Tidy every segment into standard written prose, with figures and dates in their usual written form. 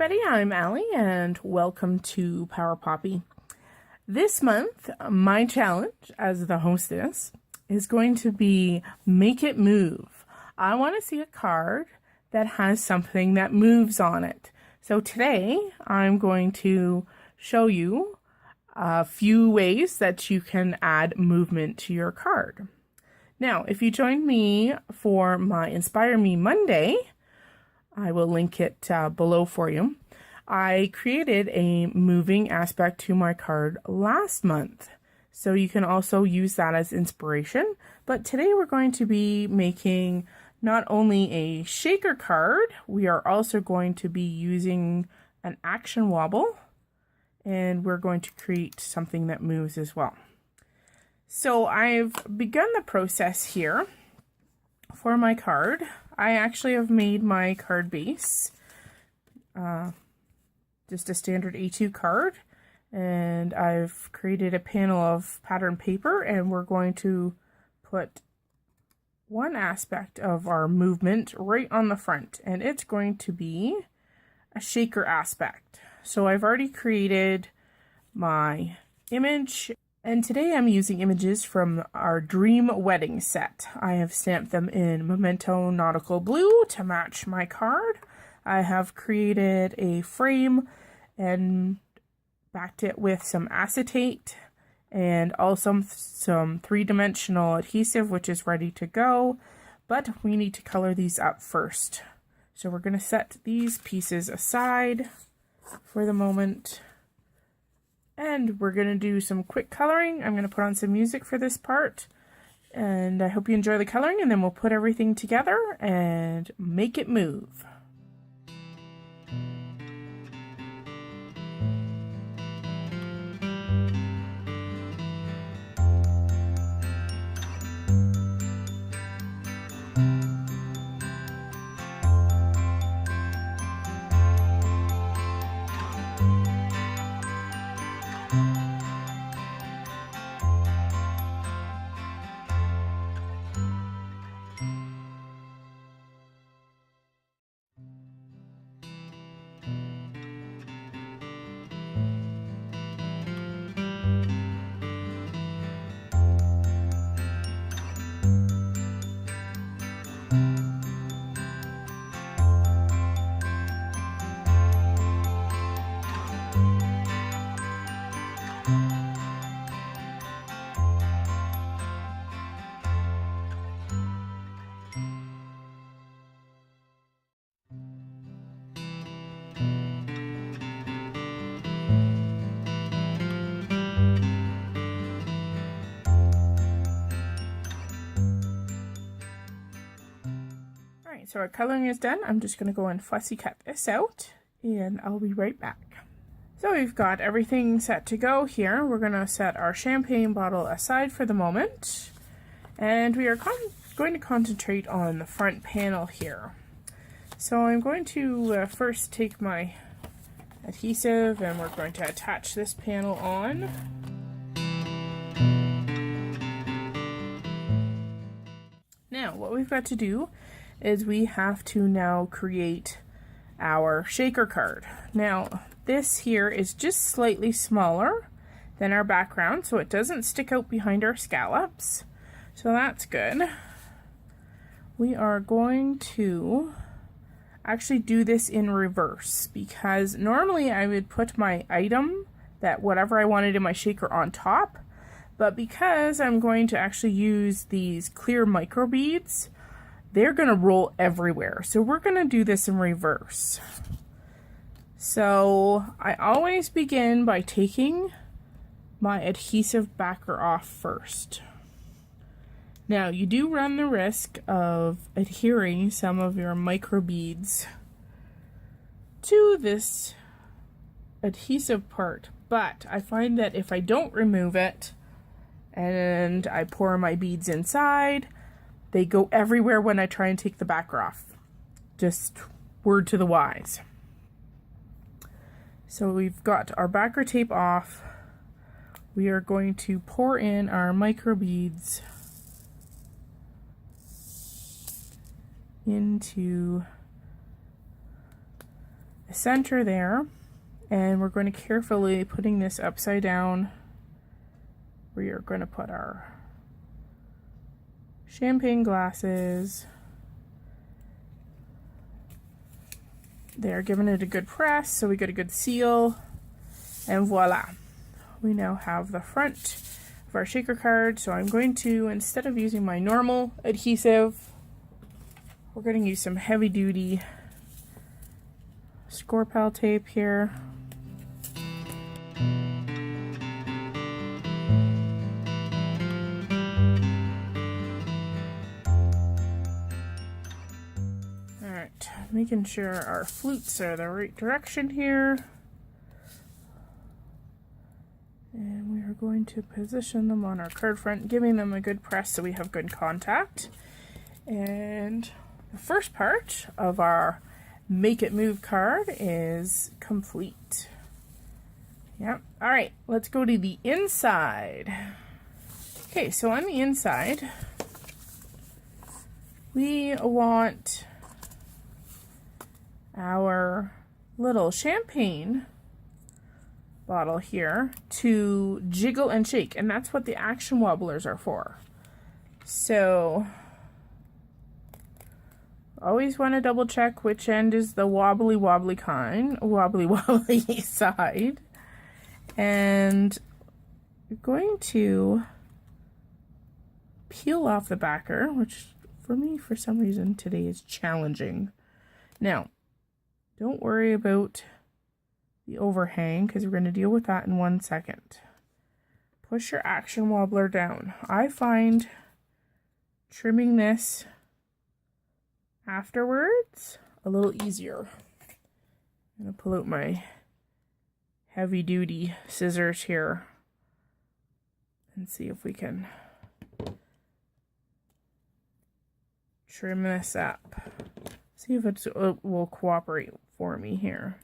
everybody, I'm Allie and welcome to Power Poppy. This month, my challenge as the hostess is going to be Make It Move. I want to see a card that has something that moves on it. So today, I'm going to show you a few ways that you can add movement to your card. Now, if you join me for my Inspire Me Monday, I will link it below for you. I created a moving aspect to my card last month, so you can also use that as inspiration. But today we're going to be making not only a shaker card, we are also going to be using an action wobble, and we're going to create something that moves as well. So I've begun the process here for my card. I actually have made my card base, just a standard A2 card, and I've created a panel of pattern paper, and we're going to put one aspect of our movement right on the front, and it's going to be a shaker aspect. So I've already created my image, and today I'm using images from our Dream Wedding set. I have stamped them in Memento Nautical Blue to match my card. I have created a frame and backed it with some acetate and also some three-dimensional adhesive, which is ready to go. But we need to color these up first. So we're going to set these pieces aside for the moment. And we're going to do some quick coloring. I'm going to put on some music for this part. And I hope you enjoy the coloring, and then we'll put everything together and make it move. So our coloring is done. I'm just going to go and fussy cut this out, and I'll be right back. So we've got everything set to go here. We're going to set our champagne bottle aside for the moment, and we are going to concentrate on the front panel here. So I'm going to first take my adhesive, and we're going to attach this panel on. Now what we've got to do is we have to now create our shaker card. Now this here is just slightly smaller than our background, so it doesn't stick out behind our scallops, so that's good. We are going to actually do this in reverse, because normally I would put my item, that whatever I wanted in my shaker, on top, but because I'm going to actually use these clear micro beads, they're going to roll everywhere. So we're going to do this in reverse. So I always begin by taking my adhesive backer off first. Now you do run the risk of adhering some of your micro beads to this adhesive part, but I find that if I don't remove it and I pour my beads inside, they go everywhere when I try and take the backer off. Just word to the wise. So we've got our backer tape off. We are going to pour in our micro beads into the center there, and we're going to carefully putting this upside down. We are going to put our champagne glasses. They're giving it a good press, so we get a good seal, and voila. We now have the front of our shaker card. So I'm going to, instead of using my normal adhesive, we're going to use some heavy duty Score-Pal tape here. Alright, making sure our flutes are the right direction here. And we are going to position them on our card front, giving them a good press so we have good contact. And the first part of our Make It Move card is complete. Yep. All right, let's go to the inside. Okay, so on the inside, we want our little champagne bottle here to jiggle and shake, and that's what the action wobblers are for. So always want to double check which end is the wobbly kind, wobbly side. And you're going to peel off the backer, which for me, for some reason today is challenging. Now, don't worry about the overhang, because we're going to deal with that in 1 second. Push your action wobbler down. I find trimming this afterwards a little easier. I'm going to pull out my heavy duty scissors here and see if we can trim this up. See if it will cooperate for me here.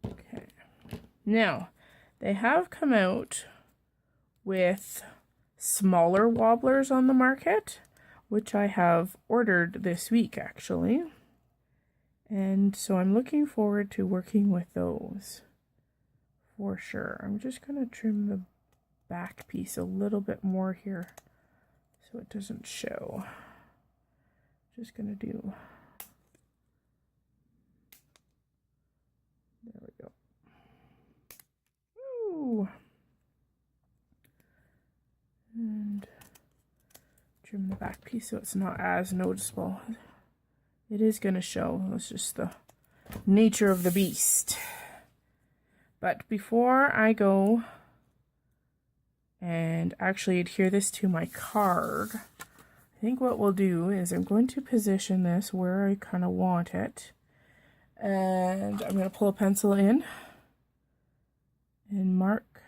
Okay. Now, they have come out with smaller wobblers on the market, which I have ordered this week actually. And so I'm looking forward to working with those for sure. I'm just going to trim the back piece a little bit more here so it doesn't show. Just going to do, there we go. Ooh. And trim the back piece so it's not as noticeable. It is going to show. That's just the nature of the beast. But before I go and actually adhere this to my card, I think what we'll do is I'm going to position this where I kind of want it. And I'm going to pull a pencil in and mark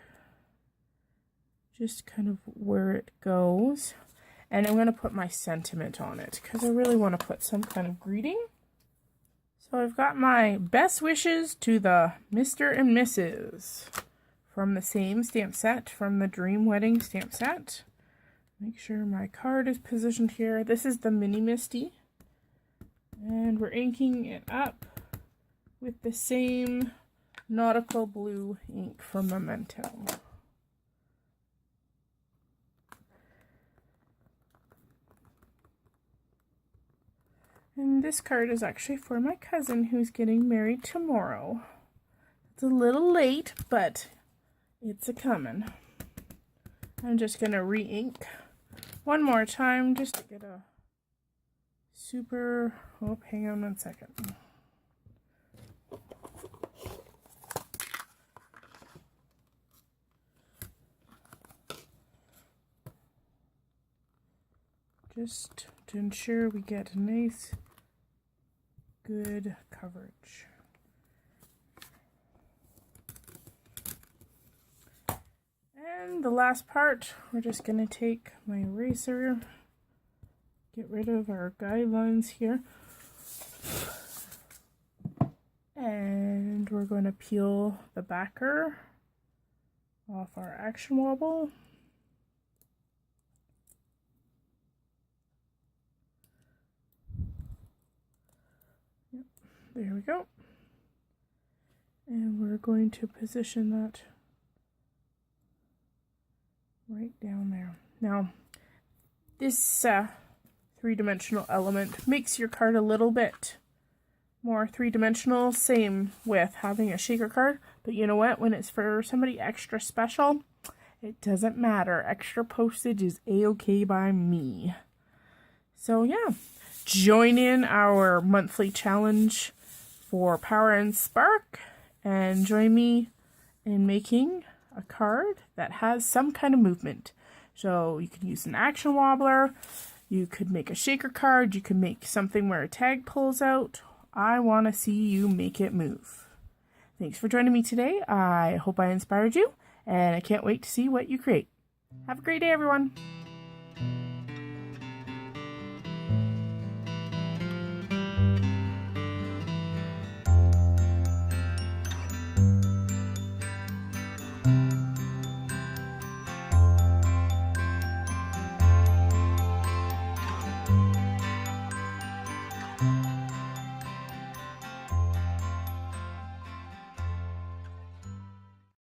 just kind of where it goes. And I'm going to put my sentiment on it because I really want to put some kind of greeting. So I've got my best wishes to the Mr. and Mrs. from the same stamp set, from the Dream Wedding stamp set. Make sure my card is positioned here. This is the Mini Misty. And we're inking it up with the same nautical blue ink from Memento. And this card is actually for my cousin who's getting married tomorrow. It's a little late, but it's a-coming. I'm just going to re-ink one more time just to get a super... Oh, hang on 1 second. Just to ensure we get a nice, good coverage. And the last part, we're just going to take my eraser, get rid of our guidelines here. And we're going to peel the backer off our action wobble. Yep, there we go. And we're going to position that right down there. Now, this three-dimensional element makes your card a little bit more three-dimensional. Same with having a shaker card. But you know what? When it's for somebody extra special, it doesn't matter. Extra postage is a-okay by me. So yeah, join in our monthly challenge for Power and Spark and join me in making a card that has some kind of movement. So you can use an action wobbler, you could make a shaker card, you could make something where a tag pulls out. I want to see you make it move. Thanks for joining me today. I hope I inspired you, and I can't wait to see what you create. Have a great day, everyone.